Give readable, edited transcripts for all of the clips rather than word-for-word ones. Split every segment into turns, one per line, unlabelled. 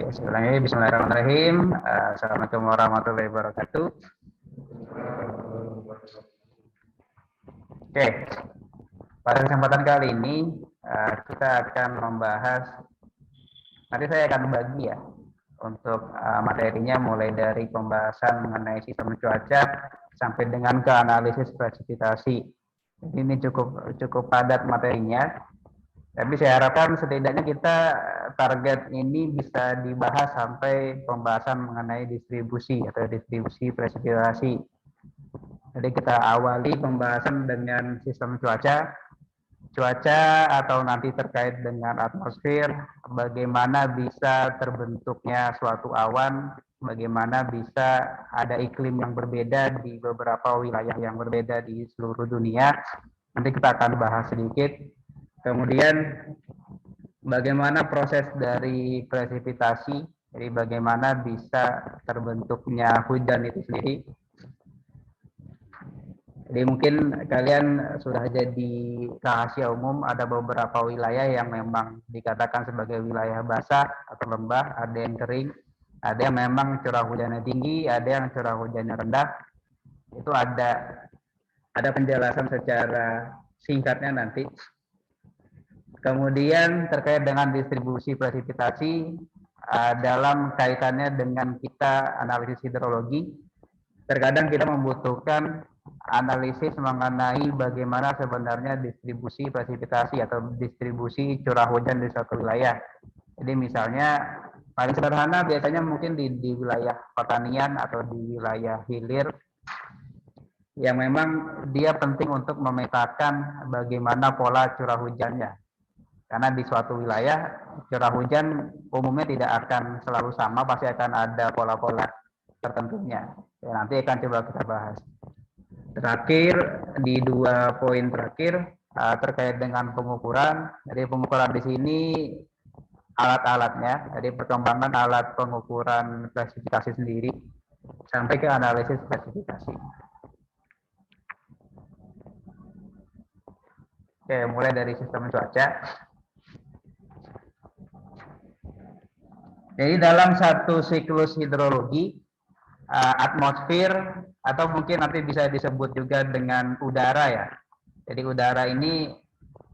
Bismillahirrahmanirrahim. Assalamualaikum warahmatullahi wabarakatuh. Oke, pada kesempatan kali ini kita akan membahas. Nanti saya akan bagi ya untuk materinya mulai dari pembahasan mengenai sistem cuaca sampai dengan ke analisis presipitasi. Ini cukup padat materinya. Tapi saya harapkan setidaknya kita target ini bisa dibahas sampai pembahasan mengenai distribusi atau distribusi presipitasi. Jadi kita awali pembahasan dengan sistem cuaca atau nanti terkait dengan atmosfer, bagaimana bisa terbentuknya suatu awan, bagaimana bisa ada iklim yang berbeda di beberapa wilayah yang berbeda di seluruh dunia. Nanti kita akan bahas sedikit. Kemudian bagaimana proses dari presipitasi, jadi bagaimana bisa terbentuknya hujan itu sendiri. Jadi mungkin kalian sudah jadi rahasia umum, ada beberapa wilayah yang memang dikatakan sebagai wilayah basah atau lembah, ada yang kering, ada yang memang curah hujannya tinggi, ada yang curah hujannya rendah. Itu ada penjelasan secara singkatnya nanti. Kemudian terkait dengan distribusi presipitasi dalam kaitannya dengan kita analisis hidrologi, terkadang kita membutuhkan analisis mengenai bagaimana sebenarnya distribusi presipitasi atau distribusi curah hujan di suatu wilayah. Jadi misalnya paling sederhana biasanya mungkin di wilayah pertanian atau di wilayah hilir yang memang dia penting untuk memetakan bagaimana pola curah hujannya. Karena di suatu wilayah curah hujan umumnya tidak akan selalu sama, pasti akan ada pola-pola tertentunya. Ya, nanti akan coba kita bahas. Terakhir di 2 poin terakhir terkait dengan pengukuran. Jadi pengukuran di sini alat-alatnya, jadi perkembangan alat pengukuran klasifikasi sendiri sampai ke analisis klasifikasi. Oke, mulai dari sistem cuaca. Jadi dalam satu siklus hidrologi, atmosfer atau mungkin nanti bisa disebut juga dengan udara ya. Jadi udara ini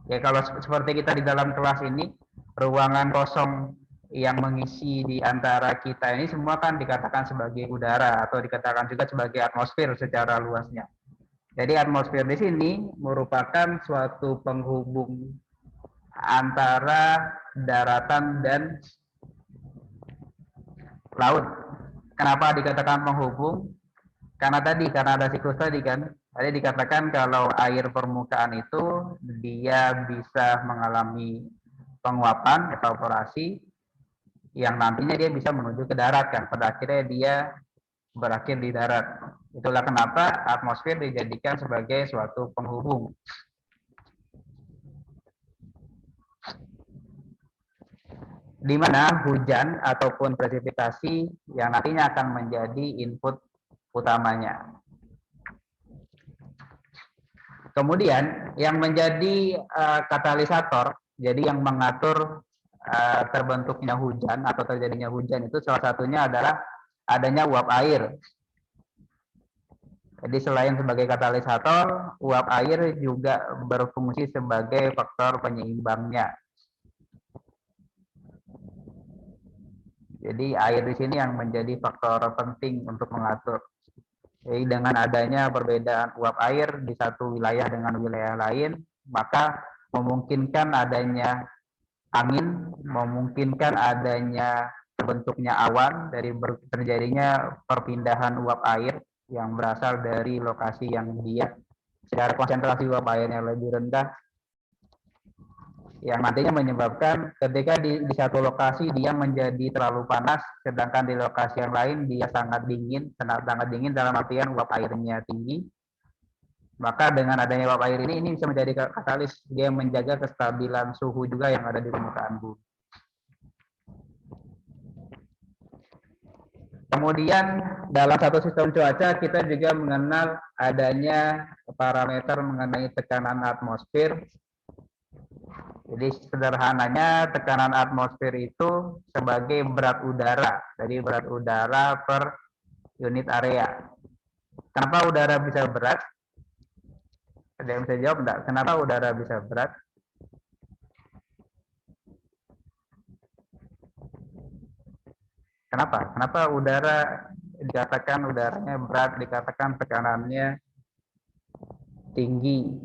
ya kalau seperti kita di dalam kelas ini, ruangan kosong yang mengisi di antara kita ini semua kan dikatakan sebagai udara atau dikatakan juga sebagai atmosfer secara luasnya. Jadi atmosfer di sini merupakan suatu penghubung antara daratan dan laut. Kenapa dikatakan penghubung? Karena ada siklus tadi kan. Tadi dikatakan kalau air permukaan itu dia bisa mengalami penguapan, evaporasi, yang nantinya dia bisa menuju ke darat kan. Pada akhirnya dia berakhir di darat. Itulah kenapa atmosfer dijadikan sebagai suatu penghubung. Di mana hujan ataupun presipitasi yang nantinya akan menjadi input utamanya. Kemudian yang menjadi katalisator, jadi yang mengatur terbentuknya hujan atau terjadinya hujan itu salah satunya adalah adanya uap air. Jadi selain sebagai katalisator, uap air juga berfungsi sebagai faktor penyeimbangnya. Jadi air di sini yang menjadi faktor penting untuk mengatur. Jadi dengan adanya perbedaan uap air di satu wilayah dengan wilayah lain, maka memungkinkan adanya angin, memungkinkan adanya terbentuknya awan dari terjadinya perpindahan uap air yang berasal dari lokasi yang dia secara konsentrasi uap airnya lebih rendah, yang nantinya menyebabkan ketika di satu lokasi dia menjadi terlalu panas, sedangkan di lokasi yang lain dia sangat dingin dalam artian uap airnya tinggi. Maka dengan adanya uap air ini bisa menjadi katalis, dia menjaga kestabilan suhu juga yang ada di permukaan bumi. Kemudian dalam satu sistem cuaca kita juga mengenal adanya parameter mengenai tekanan atmosfer. Jadi sederhananya tekanan atmosfer itu sebagai berat udara. Jadi berat udara per unit area. Kenapa udara bisa berat? Ada yang bisa jawab enggak? Kenapa udara bisa berat? Kenapa? Kenapa udara dikatakan udaranya berat, dikatakan tekanannya tinggi?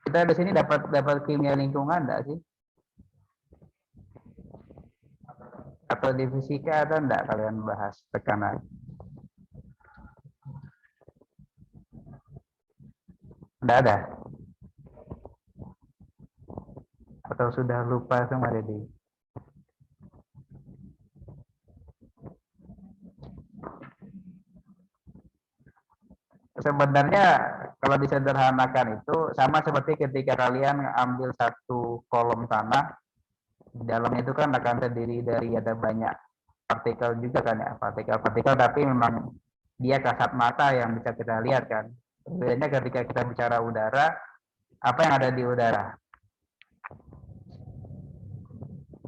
Kita di sini dapat kimia lingkungan enggak sih? Atau di fisika ada enggak kalian bahas tekanan? Enggak ada? Atau sudah lupa semua Dedi? Sebenarnya kalau disederhanakan itu sama seperti ketika kalian ambil satu kolom tanah, di dalamnya itu kan akan terdiri dari ada banyak partikel juga kan ya, partikel-partikel, tapi memang dia kasat mata yang bisa kita lihat kan. Bedanya ketika kita bicara udara, apa yang ada di udara?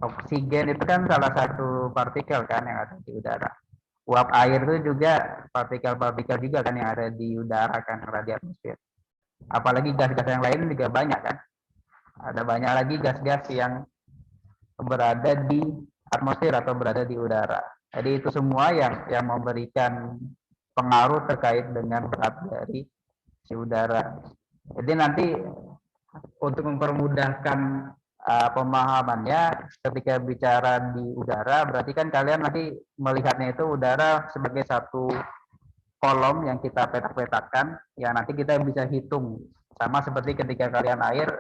Oksigen itu kan salah satu partikel kan yang ada di udara. Uap air itu juga partikel-partikel juga kan yang ada di udara kan, yang ada di atmosfer. Apalagi gas-gas yang lain juga banyak kan. Ada banyak lagi gas-gas yang berada di atmosfer atau berada di udara. Jadi itu semua yang memberikan pengaruh terkait dengan berat dari si udara. Jadi nanti untuk mempermudahkan pemahamannya, ketika bicara di udara, berarti kan kalian nanti melihatnya itu udara sebagai satu kolom yang kita petak-petakkan, ya nanti kita bisa hitung. Sama seperti ketika kalian air,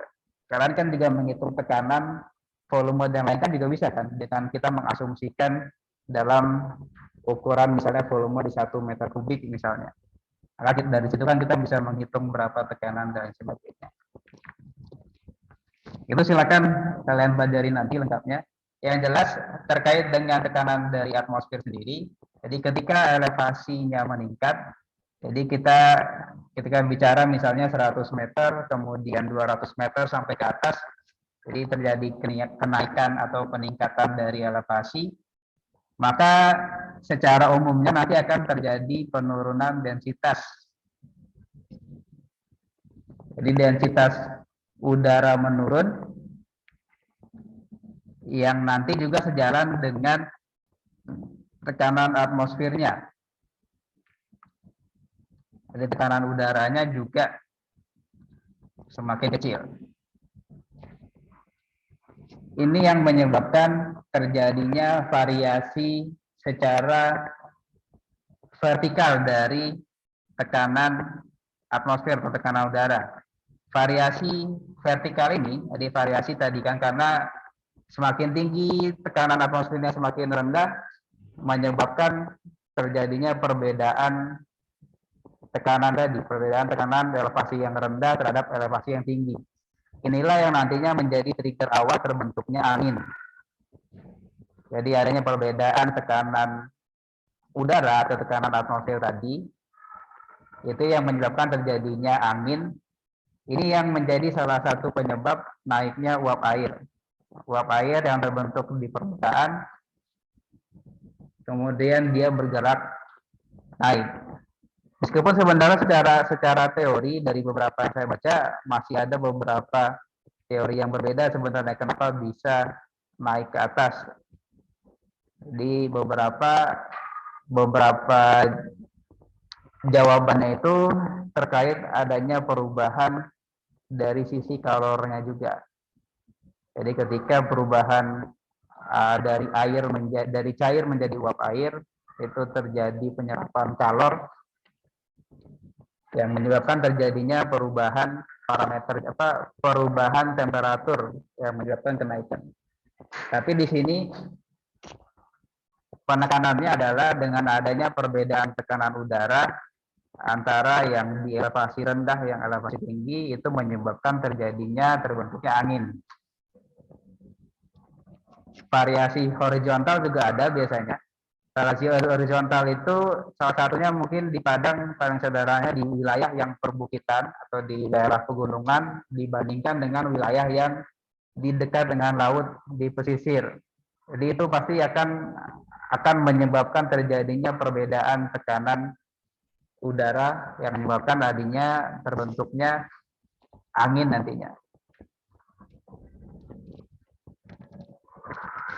kalian kan juga menghitung tekanan, volume dan lain kan juga bisa kan, dengan kita mengasumsikan dalam ukuran misalnya volume di 1 meter kubik misalnya. Maka dari situ kan kita bisa menghitung berapa tekanan dan sebagainya. Itu silakan kalian pelajari nanti lengkapnya. Yang jelas terkait dengan tekanan dari atmosfer sendiri. Jadi ketika elevasinya meningkat, jadi kita ketika bicara misalnya 100 meter, kemudian 200 meter sampai ke atas, jadi terjadi kenaikan atau peningkatan dari elevasi, maka secara umumnya nanti akan terjadi penurunan densitas. Jadi densitas udara menurun, yang nanti juga sejalan dengan tekanan atmosfernya. Jadi tekanan udaranya juga semakin kecil. Ini yang menyebabkan terjadinya variasi secara vertikal dari tekanan atmosfer atau tekanan udara. Variasi vertikal ini, jadi variasi tadi kan karena semakin tinggi tekanan atmosfernya semakin rendah, menyebabkan terjadinya perbedaan tekanan tadi, perbedaan tekanan elevasi yang rendah terhadap elevasi yang tinggi. Inilah yang nantinya menjadi trigger awal terbentuknya angin. Jadi adanya perbedaan tekanan udara atau tekanan atmosfer tadi, itu yang menyebabkan terjadinya angin. Ini yang menjadi salah satu penyebab naiknya uap air. Uap air yang terbentuk di permukaan, kemudian dia bergerak naik. Meskipun sebenarnya secara teori dari beberapa yang saya baca masih ada beberapa teori yang berbeda sebenarnya kenapa bisa naik ke atas. Di beberapa jawabannya itu terkait adanya perubahan dari sisi kalornya juga. Jadi ketika perubahan dari cair menjadi uap air, itu terjadi penyerapan kalor yang menyebabkan terjadinya perubahan perubahan temperatur yang menyebabkan kenaikan. Tapi di sini penekanannya adalah dengan adanya perbedaan tekanan udara antara yang di elevasi rendah yang elevasi tinggi, itu menyebabkan terbentuknya angin. Variasi horizontal juga ada biasanya. Variasi horizontal itu salah satunya mungkin di Padang, paling sederhananya di wilayah yang perbukitan atau di daerah pegunungan dibandingkan dengan wilayah yang di dekat dengan laut di pesisir. Jadi itu pasti akan menyebabkan terjadinya perbedaan tekanan udara yang menyebabkan tadinya terbentuknya angin nantinya.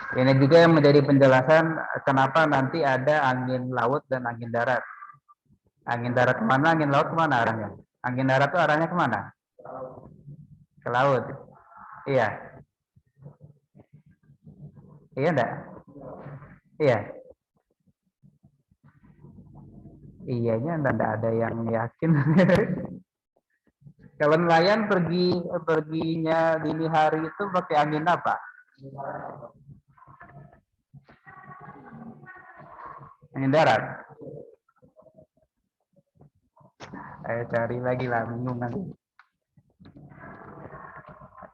Ini juga yang menjadi penjelasan kenapa nanti ada angin laut dan angin darat. Angin darat kemana, angin laut kemana arahnya? Angin darat itu arahnya kemana? Ke laut. Iya. Iya enggak? Iya. Iyanya enggak ada yang yakin. Kalau nelayan perginya dini hari itu pakai angin apa? Angin darat. Saya cari lagi lah, bingung nanti.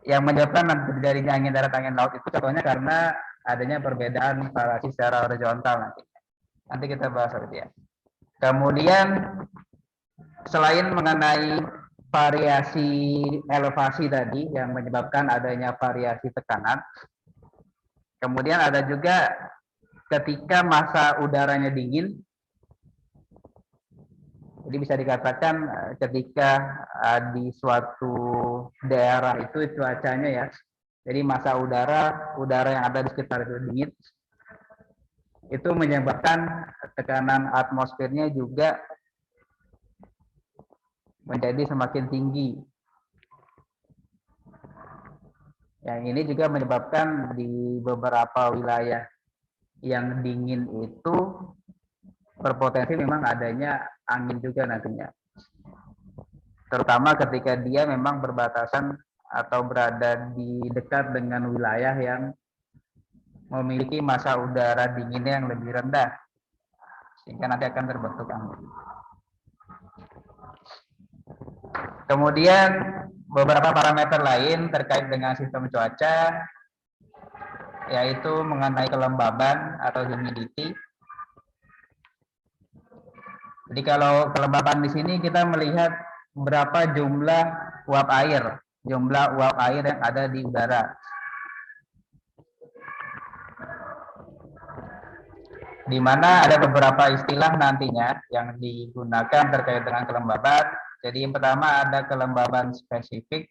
Yang menyebabkan terjadinya angin darat angin laut itu contohnya karena adanya perbedaan variasi secara horizontal nanti. Nanti kita bahas itu ya. Kemudian selain mengenai variasi elevasi tadi yang menyebabkan adanya variasi tekanan, kemudian ada juga ketika massa udaranya dingin. Jadi bisa dikatakan ketika di suatu daerah itu cuacanya ya, jadi massa udara yang ada di sekitar itu dingin, itu menyebabkan tekanan atmosfernya juga menjadi semakin tinggi. Yang ini juga menyebabkan di beberapa wilayah yang dingin itu berpotensi memang adanya angin juga nantinya. Terutama ketika dia memang berbatasan atau berada di dekat dengan wilayah yang memiliki massa udara dinginnya yang lebih rendah, sehingga nanti akan terbentuk angin. Kemudian beberapa parameter lain terkait dengan sistem cuaca, yaitu mengenai kelembaban atau humidity. Jadi kalau kelembaban di sini kita melihat berapa jumlah uap air yang ada di udara. Di mana ada beberapa istilah nantinya yang digunakan terkait dengan kelembaban. Jadi yang pertama ada kelembaban spesifik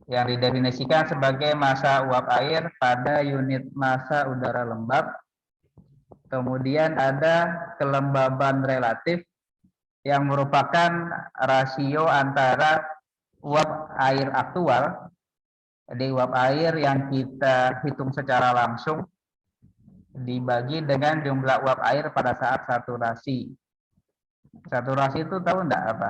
yang didefinisikan sebagai massa uap air pada unit massa udara lembab. Kemudian ada kelembaban relatif yang merupakan rasio antara uap air aktual, jadi uap air yang kita hitung secara langsung, dibagi dengan jumlah uap air pada saat saturasi. Saturasi itu tahu enggak apa?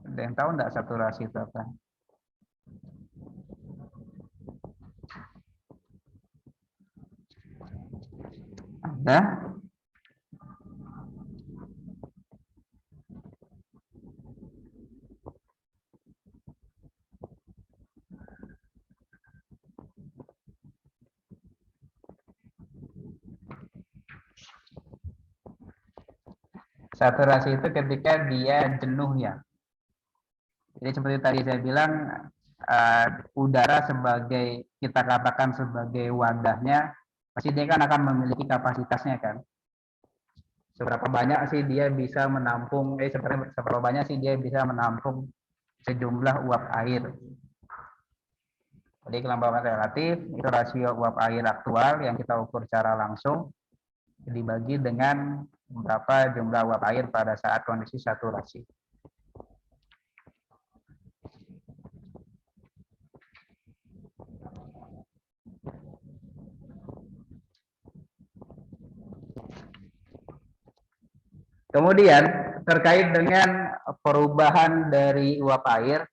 Ada yang tahu enggak saturasi itu apa? Ada? Saturasi itu ketika dia jenuh ya. Jadi seperti tadi saya bilang, udara sebagai, kita katakan sebagai wadahnya, pasti dia kan akan memiliki kapasitasnya kan. Seberapa banyak sih dia bisa menampung, seberapa banyak sih dia bisa menampung sejumlah uap air. Jadi kelembaban relatif itu rasio uap air aktual yang kita ukur secara langsung dibagi dengan berapa jumlah uap air pada saat kondisi saturasi. Kemudian terkait dengan perubahan dari uap air,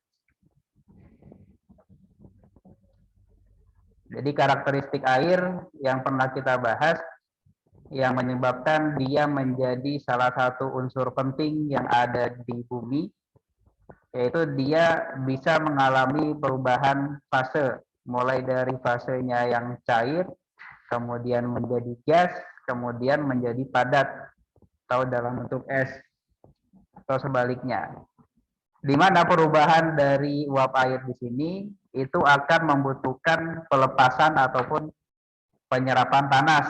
jadi karakteristik air yang pernah kita bahas yang menyebabkan dia menjadi salah satu unsur penting yang ada di bumi, yaitu dia bisa mengalami perubahan fase, mulai dari fasenya yang cair, kemudian menjadi gas, kemudian menjadi padat atau dalam bentuk es, atau sebaliknya. Di mana perubahan dari uap air di sini itu akan membutuhkan pelepasan ataupun penyerapan panas.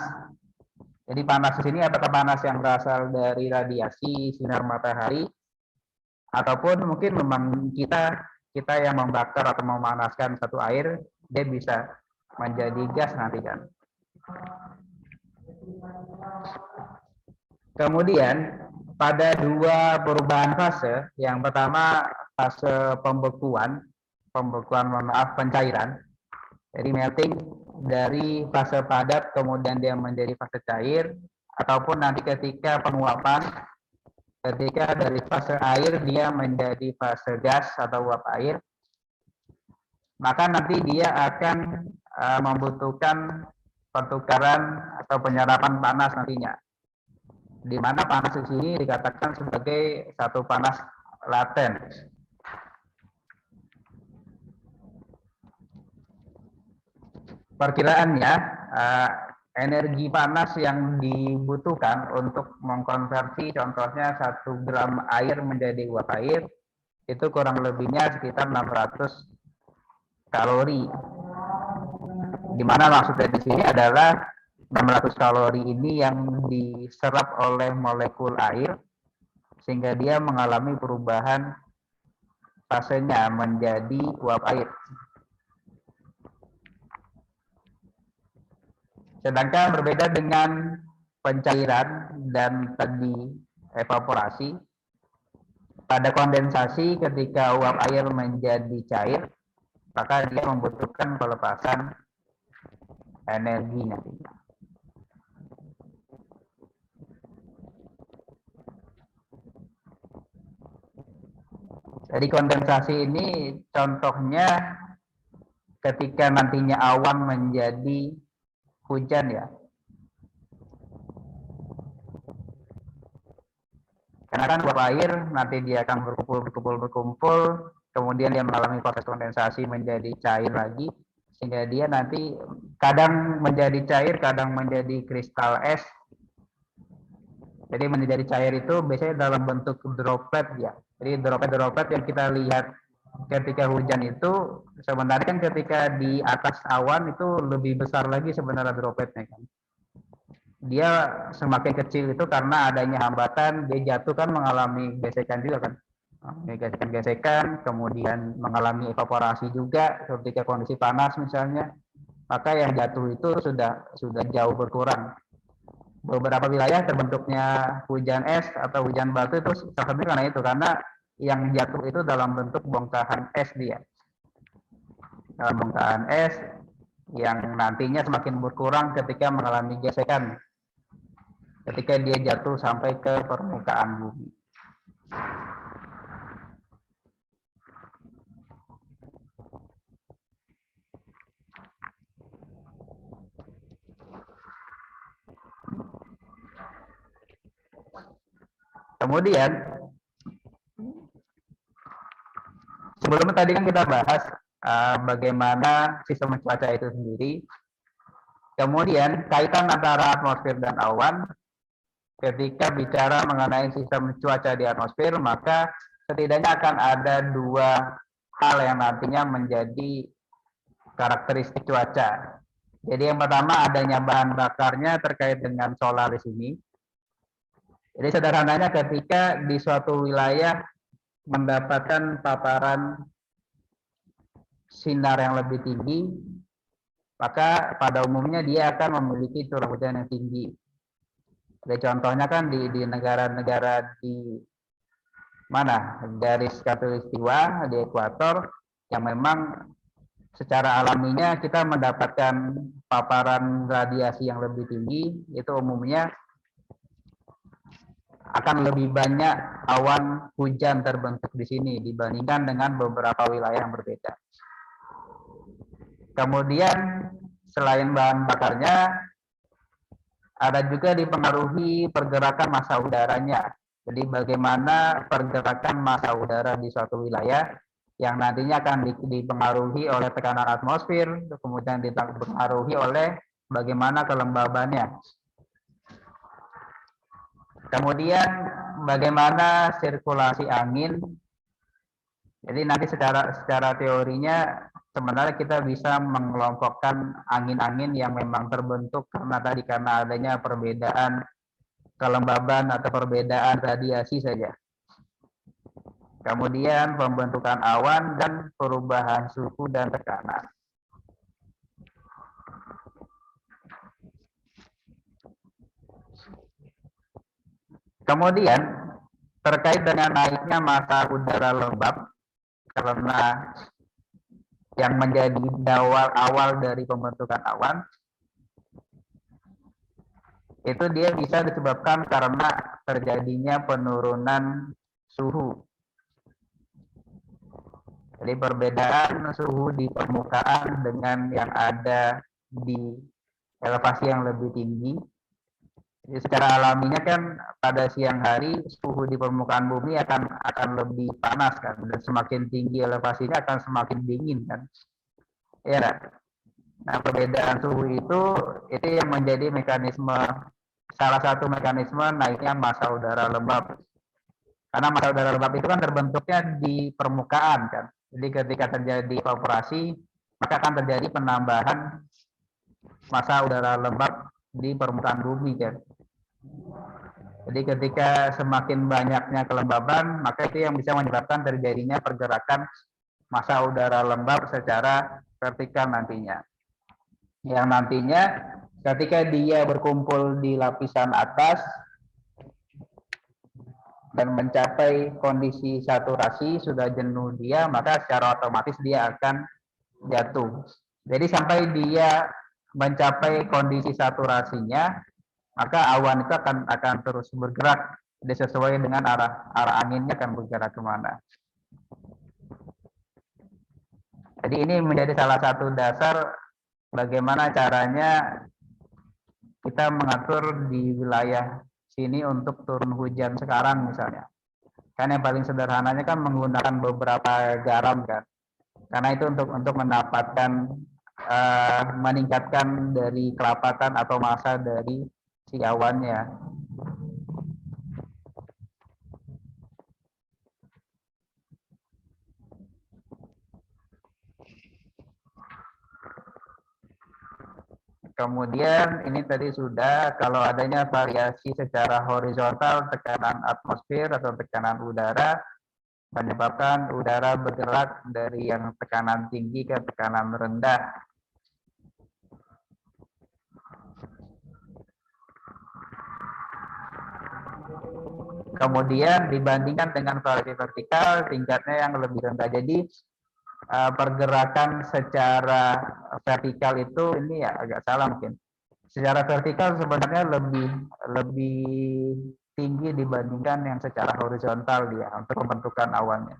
Jadi panas di sini apakah panas yang berasal dari radiasi sinar matahari, ataupun mungkin memang kita yang membakar atau memanaskan satu air, dia bisa menjadi gas nanti kan. Kemudian pada dua perubahan fase, yang pertama fase pencairan. Jadi melting dari fase padat kemudian dia menjadi fase cair, ataupun nanti ketika penguapan, ketika dari fase air dia menjadi fase gas atau uap air, maka nanti dia akan membutuhkan pertukaran atau penyerapan panas nantinya. Di mana panas di sini dikatakan sebagai satu panas laten. Perkiraannya energi panas yang dibutuhkan untuk mengkonversi contohnya 1 gram air menjadi uap air itu kurang lebihnya sekitar 600 kalori. Di mana maksudnya di sini adalah 600 kalori ini yang diserap oleh molekul air sehingga dia mengalami perubahan fasenya menjadi uap air. Sedangkan berbeda dengan pencairan dan tadi evaporasi, pada kondensasi ketika uap air menjadi cair, maka dia membutuhkan pelepasan energi nantinya. Jadi kondensasi ini contohnya ketika nantinya awan menjadi hujan ya. Karena kan uap air nanti dia akan berkumpul, kemudian dia mengalami proses kondensasi menjadi cair lagi, sehingga dia nanti kadang menjadi cair, kadang menjadi kristal es. Jadi menjadi cair itu biasanya dalam bentuk droplet ya. Jadi droplet-droplet yang kita lihat ketika hujan itu sebenarnya kan ketika di atas awan itu lebih besar lagi sebenarnya dropletnya kan. Dia semakin kecil itu karena adanya hambatan, dia jatuh kan mengalami gesekan juga kan. Gesekan-gesekan, kemudian mengalami evaporasi juga ketika kondisi panas misalnya. Maka yang jatuh itu sudah jauh berkurang. Beberapa wilayah terbentuknya hujan es atau hujan batu itu salah satunya karena itu, karena yang jatuh itu dalam bentuk bongkahan es dia. Dalam bongkahan es yang nantinya semakin berkurang ketika mengalami gesekan. Ketika dia jatuh sampai ke permukaan bumi. Kemudian sebelumnya tadi kan kita bahas bagaimana sistem cuaca itu sendiri. Kemudian kaitan antara atmosfer dan awan. Ketika bicara mengenai sistem cuaca di atmosfer, maka setidaknya akan ada dua hal yang nantinya menjadi karakteristik cuaca. Jadi yang pertama adanya bahan bakarnya terkait dengan solar di sini. Jadi sederhananya ketika di suatu wilayah mendapatkan paparan sinar yang lebih tinggi, maka pada umumnya dia akan memiliki curah hujan yang tinggi. Jadi contohnya kan di negara-negara di mana garis khatulistiwa di ekuator yang memang secara alaminya kita mendapatkan paparan radiasi yang lebih tinggi, itu umumnya akan lebih banyak awan hujan terbentuk di sini dibandingkan dengan beberapa wilayah yang berbeda. Kemudian selain bahan bakarnya, ada juga dipengaruhi pergerakan massa udaranya. Jadi bagaimana pergerakan massa udara di suatu wilayah yang nantinya akan dipengaruhi oleh tekanan atmosfer, kemudian dipengaruhi oleh bagaimana kelembabannya. Kemudian bagaimana sirkulasi angin. Jadi nanti secara teorinya sebenarnya kita bisa mengelompokkan angin-angin yang memang terbentuk karena adanya perbedaan kelembaban atau perbedaan radiasi saja. Kemudian pembentukan awan dan perubahan suhu dan tekanan. Kemudian terkait dengan naiknya massa udara lembab, karena yang menjadi awal dari pembentukan awan itu dia bisa disebabkan karena terjadinya penurunan suhu. Jadi perbedaan suhu di permukaan dengan yang ada di elevasi yang lebih tinggi. Jadi secara alaminya kan pada siang hari suhu di permukaan bumi akan lebih panas kan, dan semakin tinggi elevasinya akan semakin dingin kan. Ya. Nah, perbedaan suhu itu yang menjadi salah satu mekanisme naiknya massa udara lembab. Karena massa udara lembab itu kan terbentuknya di permukaan kan. Jadi ketika terjadi evaporasi, maka akan terjadi penambahan massa udara lembab di permukaan bumi kan. Jadi ketika semakin banyaknya kelembaban, maka itu yang bisa menyebabkan terjadinya pergerakan massa udara lembab secara vertikal nantinya. Yang nantinya ketika dia berkumpul di lapisan atas dan mencapai kondisi saturasi, sudah jenuh dia, maka secara otomatis dia akan jatuh. Jadi sampai dia mencapai kondisi saturasinya, maka awan itu akan terus bergerak, sesuai dengan arah anginnya akan bergerak kemana. Jadi ini menjadi salah satu dasar bagaimana caranya kita mengatur di wilayah sini untuk turun hujan sekarang misalnya. Kan yang paling sederhananya kan menggunakan beberapa garam kan. Karena itu untuk mendapatkan meningkatkan dari kelapatan atau massa dari si awannya. Kemudian ini tadi sudah, kalau adanya variasi secara horizontal tekanan atmosfer atau tekanan udara menyebabkan udara bergerak dari yang tekanan tinggi ke tekanan rendah. Kemudian dibandingkan dengan variasi vertikal, tingkatnya yang lebih rendah. Jadi pergerakan secara vertikal itu ini ya agak salah mungkin. Secara vertikal sebenarnya lebih tinggi dibandingkan yang secara horizontal dia untuk pembentukan awannya.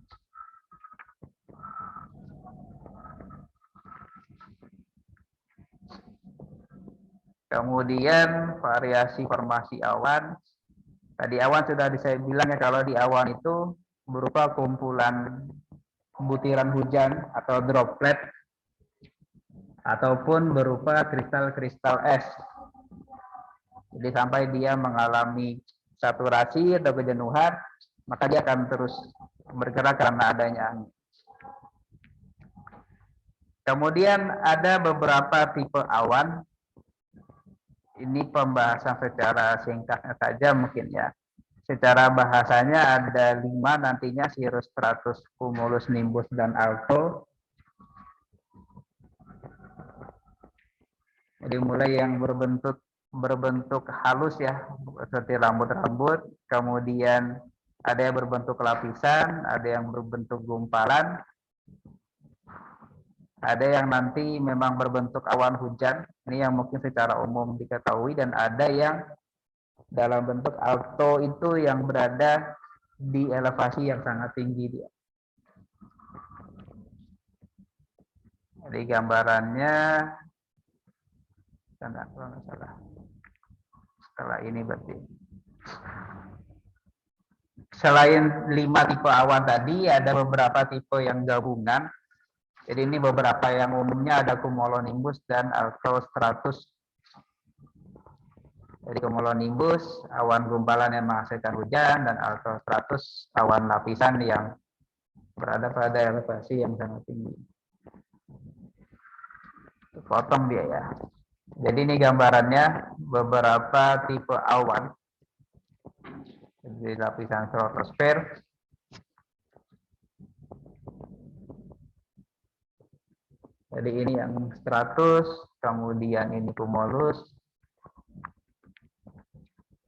Kemudian variasi formasi awan. Tadi awan sudah saya bilang ya, kalau di awan itu berupa kumpulan butiran hujan atau droplet ataupun berupa kristal-kristal es. Jadi sampai dia mengalami saturasi atau kejenuhan, maka dia akan terus bergerak karena adanya angin. Kemudian ada beberapa tipe awan. Ini pembahasan secara singkatnya saja mungkin ya. Secara bahasanya ada 5 nantinya: cirrus, stratus, cumulus, nimbus, dan alto. Jadi mulai yang berbentuk halus ya, seperti rambut-rambut, kemudian ada yang berbentuk lapisan, ada yang berbentuk gumpalan, ada yang nanti memang berbentuk awan hujan, ini yang mungkin secara umum diketahui, dan ada yang dalam bentuk alto, itu yang berada di elevasi yang sangat tinggi dia. Jadi gambarannya setelah ini berarti. selain 5 tipe awan tadi, ada beberapa tipe yang gabungan. Jadi ini beberapa yang umumnya ada cumulonimbus dan altostratus. Jadi cumulonimbus, awan gumpalan yang menghasilkan hujan, dan altostratus, awan lapisan yang berada pada elevasi yang sangat tinggi. Potong dia ya. Jadi ini gambarannya beberapa tipe awan di lapisan stratosfer. Jadi ini yang stratus, kemudian ini cumulus.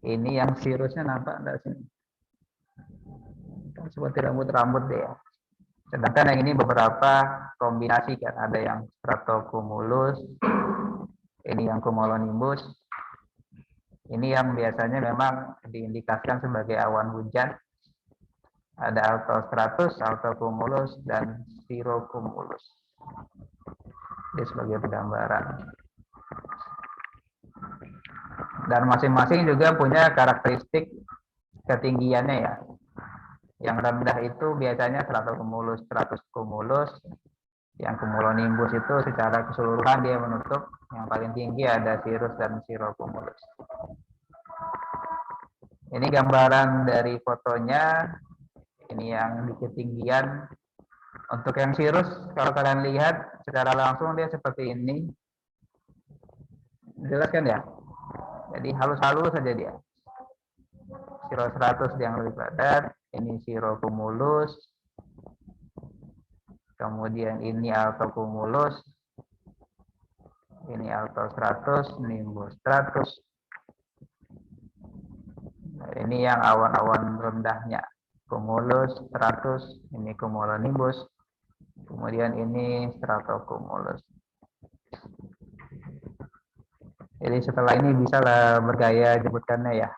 Ini yang cirrusnya nampak enggak sini? Kan seperti rambut-rambut deh ya. Sedangkan yang ini beberapa kombinasi kan, ada yang stratocumulus, ini yang cumulonimbus. Ini yang biasanya memang diindikasikan sebagai awan hujan. Ada altostratus, altocumulus, dan cirrocumulus. Ini sebagai penggambaran. Dan masing-masing juga punya karakteristik ketinggiannya ya. Yang rendah itu biasanya stratocumulus, stratuscumulus. Yang cumulonimbus itu secara keseluruhan dia menutup. Yang paling tinggi ada cirrus dan cirrocumulus. Ini gambaran dari fotonya. Ini yang di ketinggian. Untuk yang cirrus, kalau kalian lihat secara langsung dia seperti ini. Jelas kan ya? Jadi halus-halus saja dia. Cirrus 100 yang lebih padat. Ini cirrocumulus. Kemudian ini altocumulus. Ini altostratus, nimbus stratus. Nah, ini yang awan-awan rendahnya. Cumulus, stratus, ini cumulonimbus. Kemudian ini stratocumulus. Jadi setelah ini bisa lah bergaya jemputkannya ya.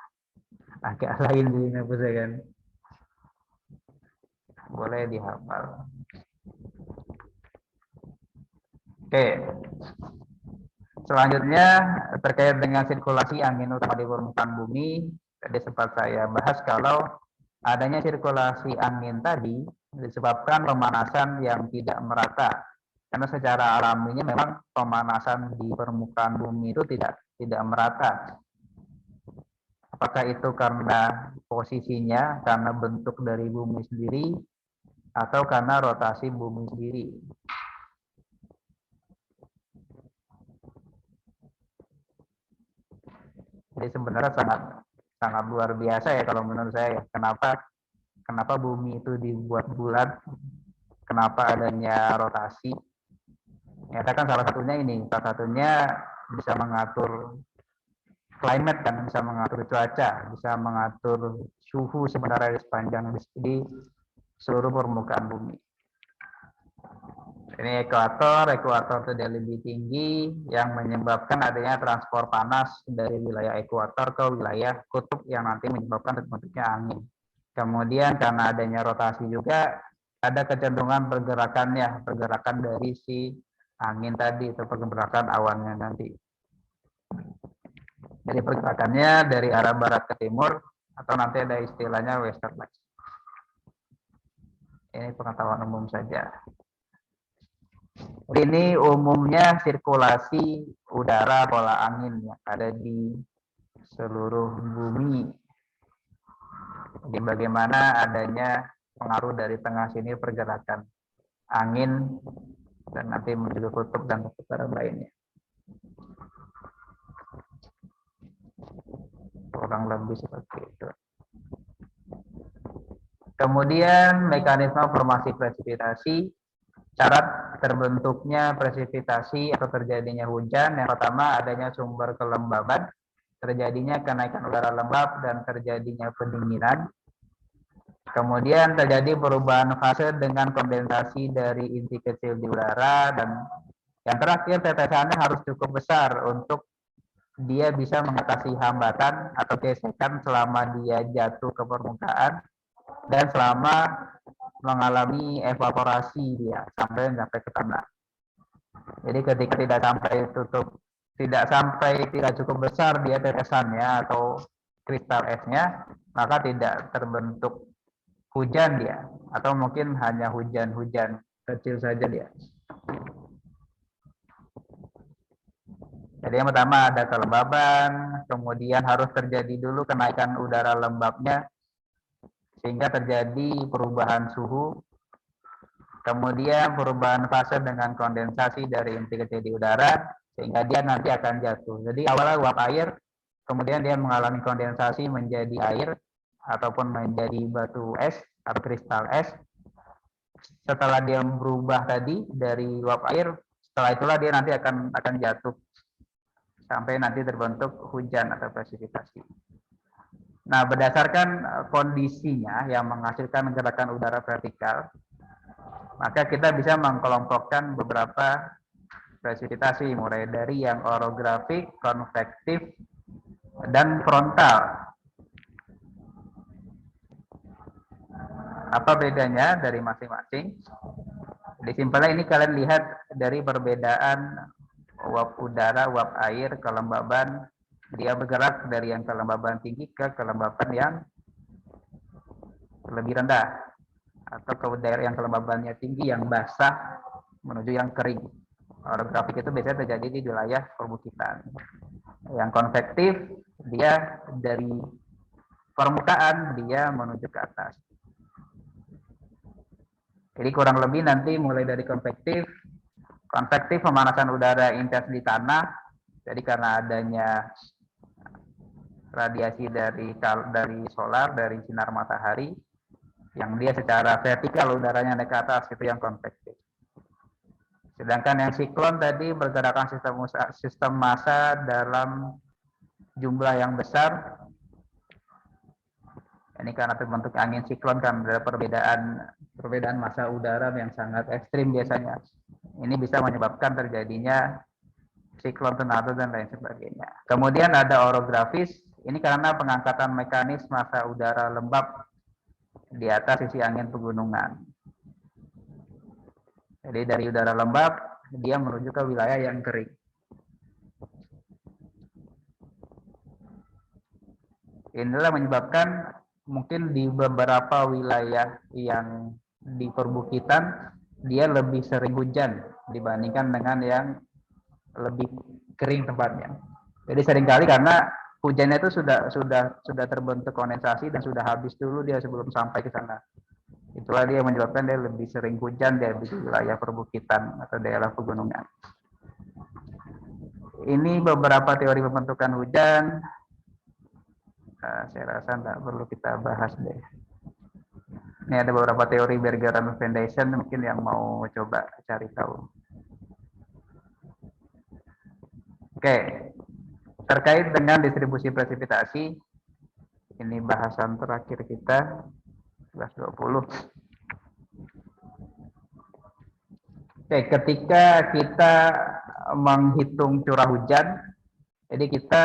Agak lain di kan. Boleh dihafal. Oke. Selanjutnya terkait dengan sirkulasi angin utama di permukaan bumi. Tadi sempat saya bahas kalau adanya sirkulasi angin tadi disebabkan pemanasan yang tidak merata. Karena secara alaminya memang pemanasan di permukaan bumi itu tidak merata. Apakah itu karena posisinya, karena bentuk dari bumi sendiri, atau karena rotasi bumi sendiri. Jadi sebenarnya sangat luar biasa ya kalau menurut saya. Kenapa bumi itu dibuat bulat? Kenapa adanya rotasi? Ternyata kan salah satunya bisa mengatur climate kan, bisa mengatur cuaca, bisa mengatur suhu sebenarnya di sepanjang di seluruh permukaan bumi. Ini ekuator itu dia lebih tinggi yang menyebabkan adanya transport panas dari wilayah ekuator ke wilayah kutub yang nanti menyebabkan terbentuknya angin. Kemudian karena adanya rotasi juga ada kecenderungan pergerakan dari si angin tadi, itu pergerakan awannya nanti. Jadi pergerakannya dari arah barat ke timur, atau nanti ada istilahnya western lights. Ini pengetahuan umum saja. Ini umumnya sirkulasi udara pola angin yang ada di seluruh bumi. Jadi bagaimana adanya pengaruh dari tengah sini pergerakan angin dan nanti menuju kutub dan kutub lainnya. Kurang lebih seperti itu. Kemudian mekanisme formasi presipitasi. Syarat terbentuknya presipitasi atau terjadinya hujan, yang pertama adanya sumber kelembaban, terjadinya kenaikan udara lembab, dan terjadinya pendinginan. Kemudian terjadi perubahan fase dengan kondensasi dari inti kecil di udara, dan yang terakhir tetesannya harus cukup besar untuk dia bisa mengatasi hambatan atau gesekan selama dia jatuh ke permukaan dan selama mengalami evaporasi dia sampai ke tanah. Jadi ketika tidak cukup besar dia tetesannya atau kristal esnya, maka tidak terbentuk hujan dia, atau mungkin hanya hujan-hujan kecil saja dia. Jadi yang pertama ada kelembaban, kemudian harus terjadi dulu kenaikan udara lembabnya, sehingga terjadi perubahan suhu, kemudian perubahan fase dengan kondensasi dari inti kecil di udara, sehingga dia nanti akan jatuh. Jadi awalnya uap air, kemudian dia mengalami kondensasi menjadi air, ataupun menjadi batu es atau kristal es. Setelah dia berubah tadi dari uap air, setelah itulah dia nanti akan jatuh sampai nanti terbentuk hujan atau presipitasi. Nah, berdasarkan kondisinya yang menghasilkan gerakan udara vertikal, maka kita bisa mengkelompokkan beberapa presipitasi, mulai dari yang orografik, konvektif, dan frontal. Apa bedanya dari masing-masing? Di simpelnya ini kalian lihat dari perbedaan uap udara, uap air, kelembaban, dia bergerak dari yang kelembaban tinggi ke kelembaban yang lebih rendah, atau ke daerah yang kelembabannya tinggi yang basah menuju yang kering. Orografik itu biasanya terjadi di wilayah perbukitan. Yang konvektif dia dari permukaan dia menuju ke atas. Jadi kurang lebih nanti mulai dari konvektif pemanasan udara intens di tanah. Jadi karena adanya radiasi dari solar, dari sinar matahari, yang dia secara vertikal udaranya naik ke atas, itu yang konvektif. Sedangkan yang siklon tadi bergerakan sistem massa dalam jumlah yang besar. Ini karena terbentuk angin siklon kan ada perbedaan massa udara yang sangat ekstrim biasanya. Ini bisa menyebabkan terjadinya siklon tornado dan lain sebagainya. Kemudian ada orografis, ini karena pengangkatan mekanis massa udara lembab di atas sisi angin pegunungan. Jadi dari udara lembab, dia menuju ke wilayah yang kering. Inilah menyebabkan mungkin di beberapa wilayah yang di perbukitan, dia lebih sering hujan dibandingkan dengan yang lebih kering tempatnya. Jadi seringkali karena hujannya itu sudah terbentuk kondensasi dan sudah habis dulu dia sebelum sampai ke sana. Itulah dia menyebabkan dia lebih sering hujan di wilayah perbukitan atau daerah pegunungan. Ini beberapa teori pembentukan hujan. Saya rasa tidak perlu kita bahas deh. Ini ada beberapa teori Berger-Ranouf Foundation mungkin yang mau coba cari tahu. Oke, terkait dengan distribusi presipitasi, ini bahasan terakhir kita. 11.20. Oke, ketika kita menghitung curah hujan, jadi kita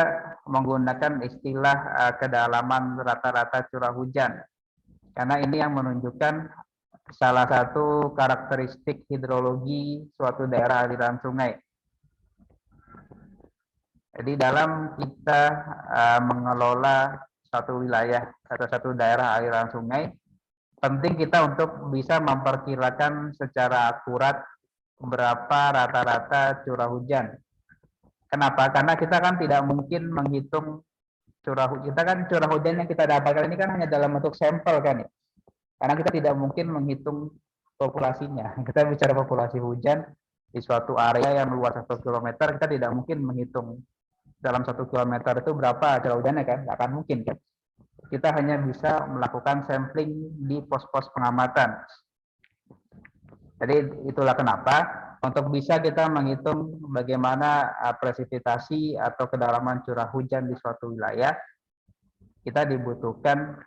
menggunakan istilah kedalaman rata-rata curah hujan. Karena ini yang menunjukkan salah satu karakteristik hidrologi suatu daerah aliran sungai. Jadi dalam kita mengelola satu wilayah atau satu daerah aliran sungai, penting kita untuk bisa memperkirakan secara akurat berapa rata-rata curah hujan. Kenapa? Karena kita kan tidak mungkin menghitung curah hujan yang kita dapatkan ini kan hanya dalam bentuk sampel kan ya. Karena kita tidak mungkin menghitung populasinya. Kita bicara populasi hujan di suatu area yang luas 1 kilometer, kita tidak mungkin menghitung dalam 1 kilometer itu berapa curah hujannya kan? Tidak akan mungkin kan. Kita hanya bisa melakukan sampling di pos-pos pengamatan. Jadi itulah kenapa untuk bisa kita menghitung bagaimana presipitasi atau kedalaman curah hujan di suatu wilayah, kita dibutuhkan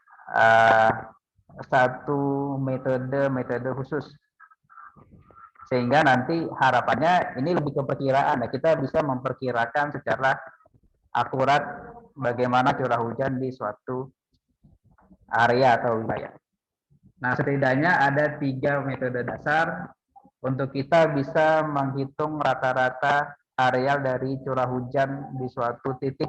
satu metode khusus. Sehingga nanti harapannya ini lebih ke perkiraan. Kita bisa memperkirakan secara akurat bagaimana curah hujan di suatu area atau wilayah. Nah, setidaknya ada 3 metode dasar untuk kita bisa menghitung rata-rata areal dari curah hujan di suatu titik.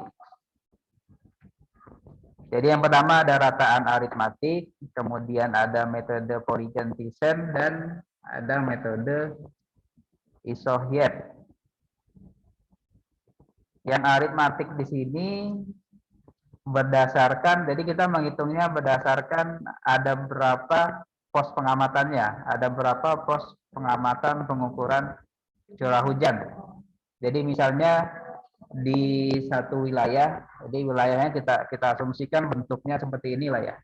Jadi yang pertama ada rataan aritmatik, kemudian ada metode Polygon Thyssen, dan ada metode Isohiet. Yang aritmatik di sini berdasarkan, jadi kita menghitungnya berdasarkan ada berapa pos pengamatannya, ada berapa pos pengamatan pengukuran curah hujan. Jadi misalnya di satu wilayah, jadi wilayahnya kita asumsikan bentuknya seperti inilah ya.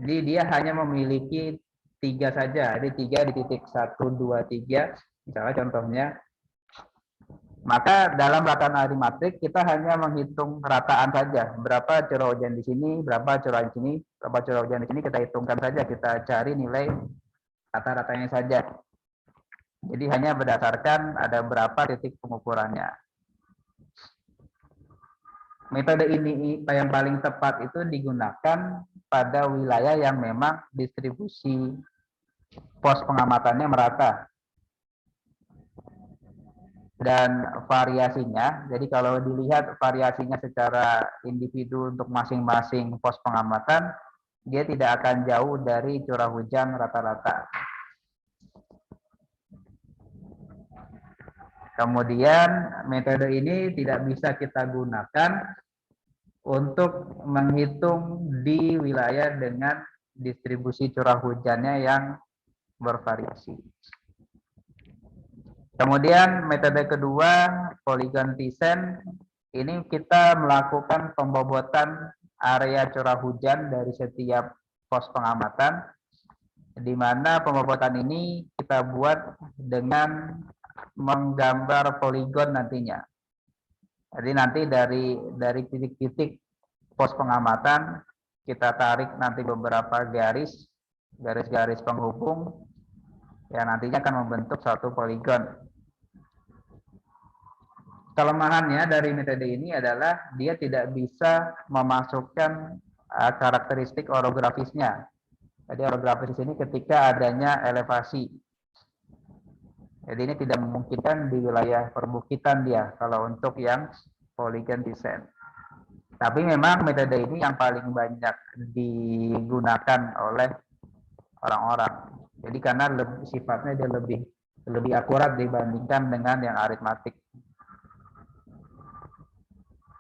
Jadi dia hanya memiliki 3 saja, jadi 3 di titik 1, 2, 3, misalnya contohnya. Maka dalam rataan aritmatik kita hanya menghitung rataan saja, berapa curah hujan di sini, berapa curah di sini, berapa curah hujan di sini, kita hitungkan saja, kita cari nilai rata-ratanya saja. Jadi hanya berdasarkan ada berapa titik pengukurannya. Metode ini yang paling tepat itu digunakan pada wilayah yang memang distribusi pos pengamatannya merata. Dan variasinya, jadi kalau dilihat variasinya secara individu untuk masing-masing pos pengamatan, dia tidak akan jauh dari curah hujan rata-rata. Kemudian metode ini tidak bisa kita gunakan untuk menghitung di wilayah dengan distribusi curah hujannya yang bervariasi. Kemudian metode kedua, Polygon Thyssen, ini kita melakukan pembobotan area curah hujan dari setiap pos pengamatan, di mana pembobotan ini kita buat dengan menggambar poligon nantinya. Jadi nanti dari titik-titik pos pengamatan kita tarik nanti beberapa garis-garis penghubung yang nantinya akan membentuk satu poligon. Kelemahannya dari metode ini adalah dia tidak bisa memasukkan karakteristik orografisnya. Jadi orografis di sini ketika adanya elevasi. Jadi ini tidak memungkinkan di wilayah perbukitan dia kalau untuk yang Polygon Thyssen. Tapi memang metode ini yang paling banyak digunakan oleh orang-orang. Jadi karena sifatnya dia lebih akurat dibandingkan dengan yang aritmatik.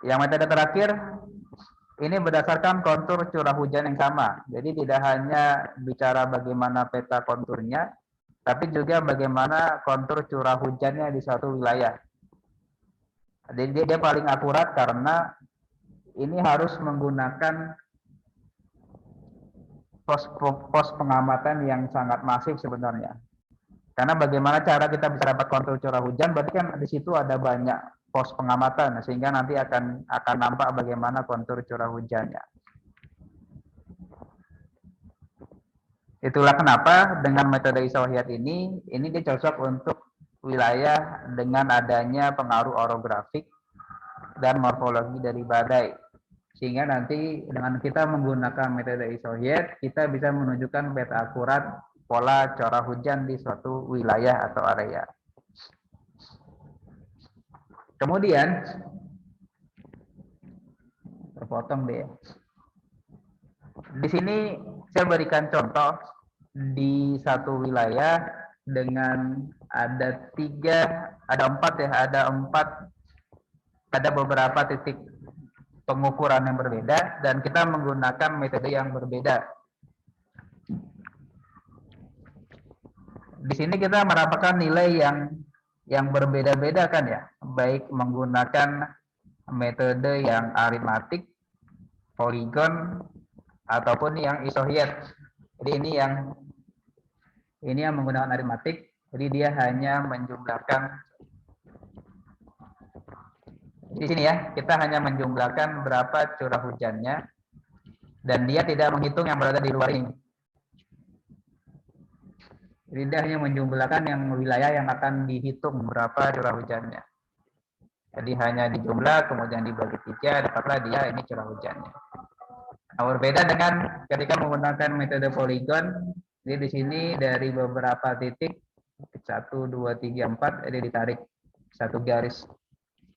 Yang metode terakhir ini berdasarkan kontur curah hujan yang sama. Jadi tidak hanya bicara bagaimana peta konturnya, tapi juga bagaimana kontur curah hujannya di suatu wilayah. Jadi dia paling akurat karena ini harus menggunakan pos pengamatan yang sangat masif sebenarnya. Karena bagaimana cara kita bisa dapat kontur curah hujan, berarti kan di situ ada banyak pos pengamatan, sehingga nanti akan nampak bagaimana kontur curah hujannya. Itulah kenapa dengan metode Isohiet ini dia cocok untuk wilayah dengan adanya pengaruh orografik dan morfologi dari badai. Sehingga nanti dengan kita menggunakan metode Isohiet, kita bisa menunjukkan peta akurat pola curah hujan di suatu wilayah atau area. Kemudian, terpotong deh. Di sini saya berikan contoh di satu wilayah dengan ada beberapa titik pengukuran yang berbeda dan kita menggunakan metode yang berbeda. Di sini kita mendapatkan nilai yang berbeda-beda kan ya, baik menggunakan metode yang aritmatik, poligon, ataupun yang Isohiet. Jadi ini yang menggunakan aritmatik, jadi dia hanya menjumlahkan di sini ya, kita hanya menjumlahkan berapa curah hujannya dan dia tidak menghitung yang berada di luar ini. Jadi dia hanya menjumlahkan yang wilayah yang akan dihitung berapa curah hujannya. Jadi hanya dijumlah kemudian dibagi 3, dapatlah dia ini curah hujannya. Nah, berbeda dengan ketika menggunakan metode poligon, jadi di sini dari beberapa titik 1, 2, 3, 4, jadi ditarik satu garis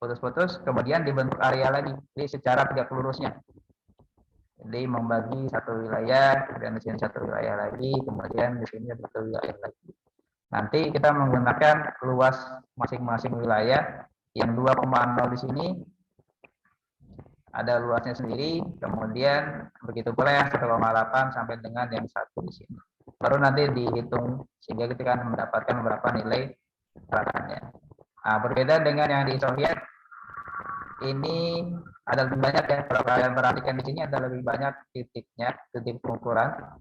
putus-putus, kemudian dibentuk area lagi, jadi secara tegak lurusnya. Jadi membagi satu wilayah, dan di sini satu wilayah lagi, kemudian di sini satu wilayah lagi. Nanti kita menggunakan luas masing-masing wilayah yang 2,0 di sini ada luasnya sendiri, kemudian begitu pula yang 1,8 sampai dengan yang 1 di sini. Baru nanti dihitung sehingga kita akan mendapatkan berapa nilai ratakannya. Nah, berbeda dengan yang di Soviet, ini ada lebih banyak ya. Kalau kalian perhatikan di sini ada lebih banyak titiknya, titik pengukuran.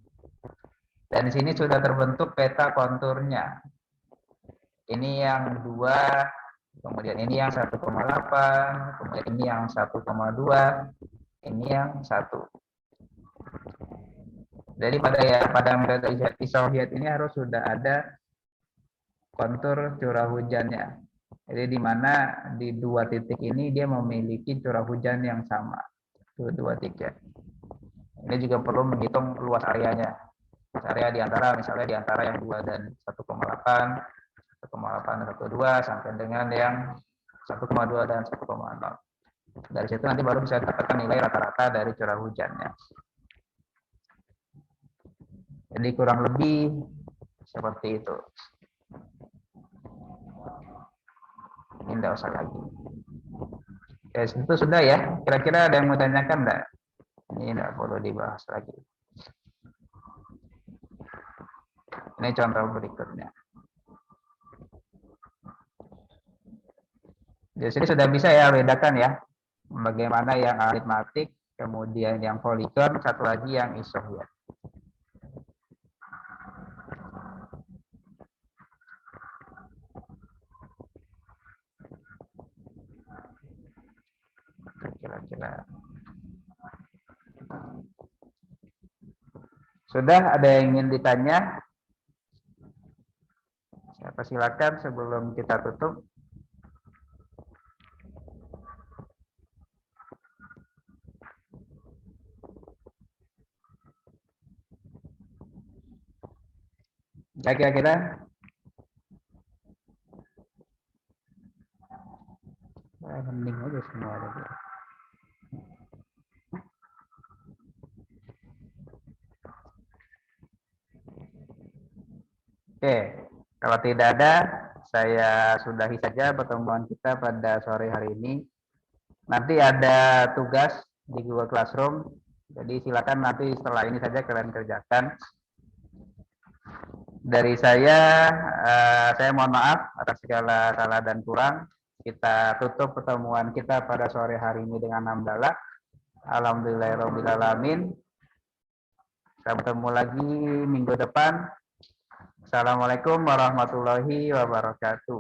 Dan di sini sudah terbentuk peta konturnya. Ini yang 2, kemudian ini yang 1,8, kemudian ini yang 1,2, ini yang 1. Jadi pada metode Soviet ini harus sudah ada kontur curah hujannya. Jadi di mana di 2 titik ini dia memiliki curah hujan yang sama. 2 titik. Ini juga perlu menghitung luas areanya. Luas area di antara misalnya di antara yang 2 dan 1,8, 1,8 dan 1,2 sampai dengan yang 1,2 dan 1,0. Dari situ nanti baru bisa dapatkan nilai rata-rata dari curah hujannya. Jadi kurang lebih seperti itu. Ini tidak usah lagi. Ya, itu sudah ya. Kira-kira ada yang mau tanyakan enggak? Ini tidak perlu dibahas lagi. Ini contoh berikutnya. Di sini sudah bisa ya bedakan ya. Bagaimana yang aritmatik, kemudian yang poligon, satu lagi yang isohiyat. Kira-kira sudah ada yang ingin ditanya? Saya persilakan sebelum kita tutup. Ya, kira-kira hening aja semua ada. Oke, kalau tidak ada, saya sudahi saja pertemuan kita pada sore hari ini. Nanti ada tugas di Google Classroom, jadi silakan nanti setelah ini saja kalian kerjakan. Dari saya mohon maaf atas segala salah dan kurang. Kita tutup pertemuan kita pada sore hari ini dengan hamdalah. Alhamdulillahirrahmanirrahim. Kita bertemu lagi minggu depan. Assalamualaikum warahmatullahi wabarakatuh.